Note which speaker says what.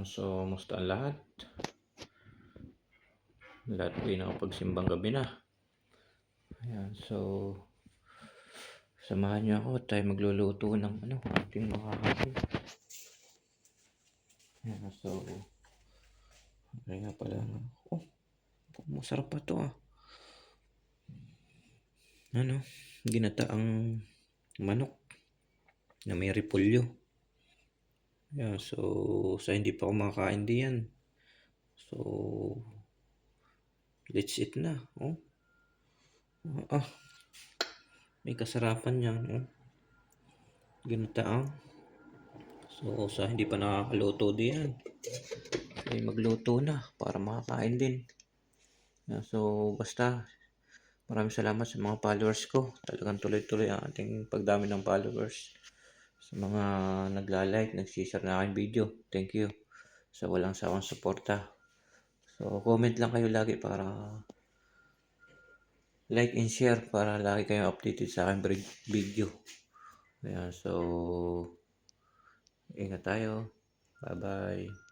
Speaker 1: So, musta ang lahat? Lahat ay nakapagsimbang gabi na. Ayan, so, samahan niyo ako at tayo magluluto ng ating makakain. Ayan, so, ay nga pala. Oh, masarap pa to ah. Ginataang manok na may repolyo. Ayan, so, sa hindi pa kumakain diyan. So, let's eat na. Oh, may kasarapan yan. Oh, ginataang. So, sa hindi pa nakakaluto diyan, ay magluto na para makakain din. So, basta maraming salamat sa mga followers ko. Talagang tuloy-tuloy ang ating pagdami ng followers. Sa mga nagla-like, nagsishare na aking video. Thank you sa walang sawang suporta. So, comment lang kayo lagi para like and share para lagi kayong updated sa aking video. Ayan, so, ingat tayo. Bye-bye.